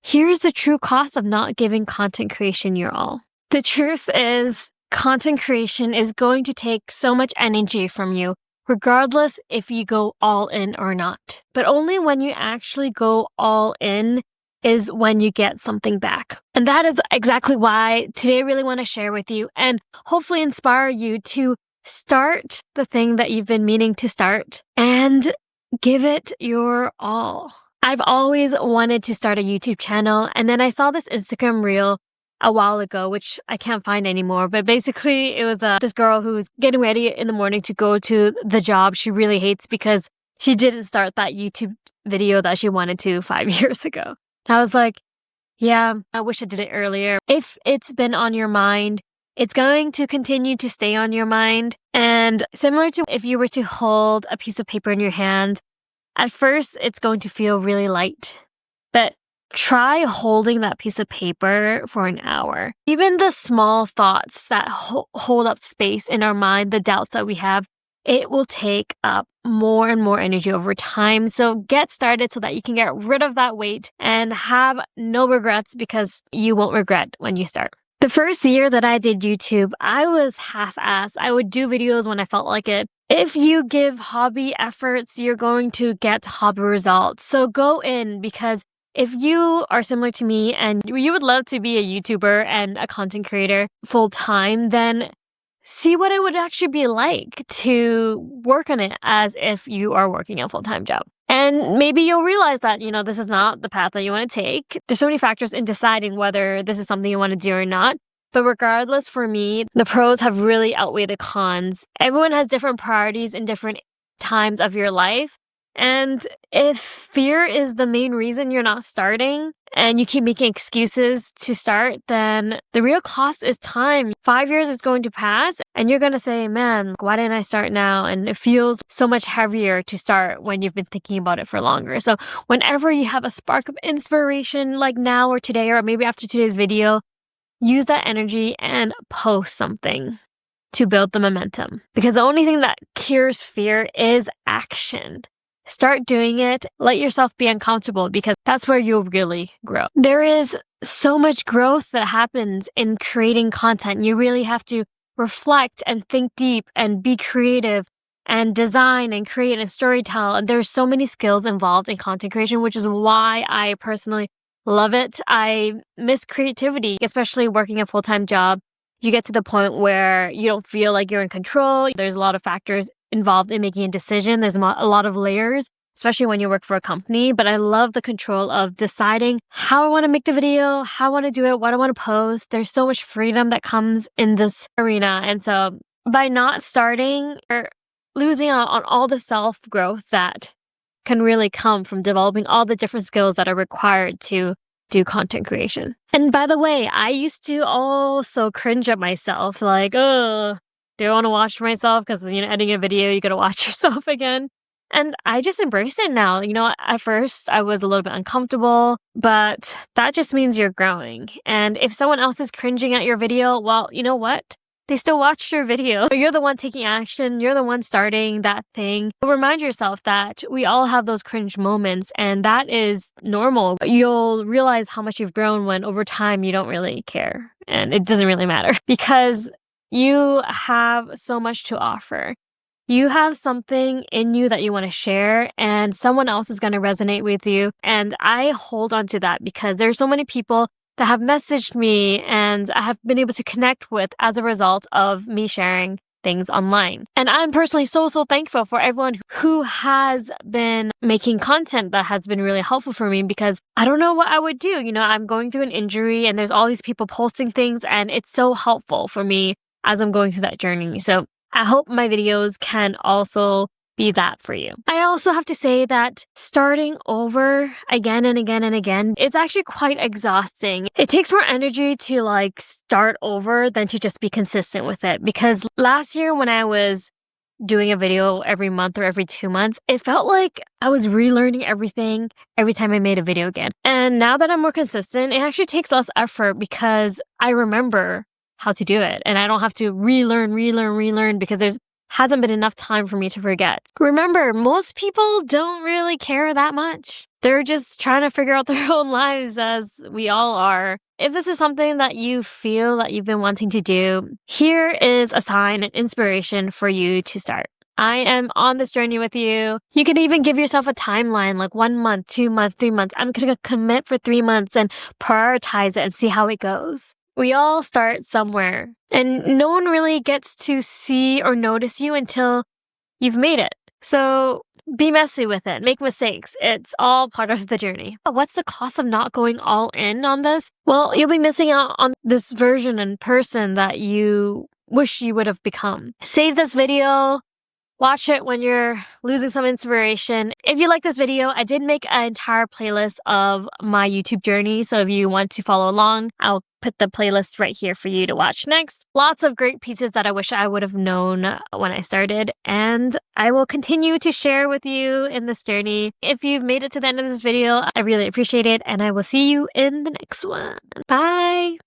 here's the true cost of not giving content creation your all. The truth is, content creation is going to take so much energy from you, regardless if you go all in or not. But only when you actually go all in is when you get something back. And that is exactly why today I really want to share with you and hopefully inspire you to start the thing that you've been meaning to start and give it your all. I've always wanted to start a YouTube channel, and then I saw this Instagram reel a while ago, which I can't find anymore. But basically, it was this girl who was getting ready in the morning to go to the job she really hates because she didn't start that YouTube video that she wanted to 5 years ago. I was like, yeah, I wish I did it earlier. If it's been on your mind, it's going to continue to stay on your mind. And similar to if you were to hold a piece of paper in your hand, at first it's going to feel really light. But try holding that piece of paper for an hour. Even the small thoughts that hold up space in our mind, the doubts that we have, it will take up more and more energy over time. So get started so that you can get rid of that weight and have no regrets, because you won't regret when you start. The first year that I did YouTube, I was half-assed. I would do videos when I felt like it. If you give hobby efforts, you're going to get hobby results. So go in, because if you are similar to me and you would love to be a YouTuber and a content creator full-time, then see what it would actually be like to work on it as if you are working a full-time job. And maybe you'll realize that, this is not the path that you want to take. There's so many factors in deciding whether this is something you want to do or not. But regardless, for me, the pros have really outweighed the cons. Everyone has different priorities in different times of your life. And if fear is the main reason you're not starting and you keep making excuses to start, then the real cost is time. 5 years is going to pass and you're going to say, man, why didn't I start now? And it feels so much heavier to start when you've been thinking about it for longer. So whenever you have a spark of inspiration, like now or today, or maybe after today's video, use that energy and post something to build the momentum. Because the only thing that cures fear is action. Start doing it. Let yourself be uncomfortable, because that's where you'll really grow. There is so much growth that happens in creating content. You really have to reflect and think deep and be creative and design and create and storytell. And there's so many skills involved in content creation, which is why I personally love it. I miss creativity, especially working a full-time job. You get to the point where you don't feel like you're in control. There's a lot of factors involved in making a decision. There's a lot of layers, especially when you work for a company. But I love the control of deciding how I want to make the video, how I want to do it, what I want to post. There's so much freedom that comes in this arena. And so by not starting, you're losing out on all the self-growth that can really come from developing all the different skills that are required to do content creation. And by the way, I used to also cringe at myself, like, oh, do I want to watch myself? Because, editing a video, you got to watch yourself again. And I just embrace it now. At first I was a little bit uncomfortable, but that just means you're growing. And if someone else is cringing at your video, well, you know what? They still watched your video. You're the one taking action. You're the one starting that thing. Remind yourself that we all have those cringe moments, and that is normal. You'll realize how much you've grown when over time you don't really care. And it doesn't really matter, because you have so much to offer. You have something in you that you want to share, and someone else is going to resonate with you. And I hold on to that, because there's so many people that have messaged me and I have been able to connect with as a result of me sharing things online. And I'm personally so thankful for everyone who has been making content that has been really helpful for me, because I don't know what I would do. I'm going through an injury and there's all these people posting things, and it's so helpful for me as I'm going through that journey. So I hope my videos can also be that for you. I also have to say that starting over again and again and again, it's actually quite exhausting. It takes more energy to start over than to just be consistent with it. Because last year when I was doing a video every month or every 2 months, it felt like I was relearning everything every time I made a video again. And now that I'm more consistent, it actually takes less effort, because I remember how to do it and I don't have to relearn, because there's hasn't been enough time for me to forget. Remember, most people don't really care that much. They're just trying to figure out their own lives as we all are. If this is something that you feel that you've been wanting to do, here is a sign and inspiration for you to start. I am on this journey with you. You can even give yourself a timeline, like 1 month, 2 months, 3 months. I'm going to commit for 3 months and prioritize it and see how it goes. We all start somewhere, and no one really gets to see or notice you until you've made it. So be messy with it. Make mistakes. It's all part of the journey. What's the cost of not going all in on this? Well, you'll be missing out on this version and person that you wish you would have become. Save this video. Watch it when you're losing some inspiration. If you like this video, I did make an entire playlist of my YouTube journey. So if you want to follow along, I'll put the playlist right here for you to watch next. Lots of great pieces that I wish I would have known when I started. And I will continue to share with you in this journey. If you've made it to the end of this video, I really appreciate it. And I will see you in the next one. Bye.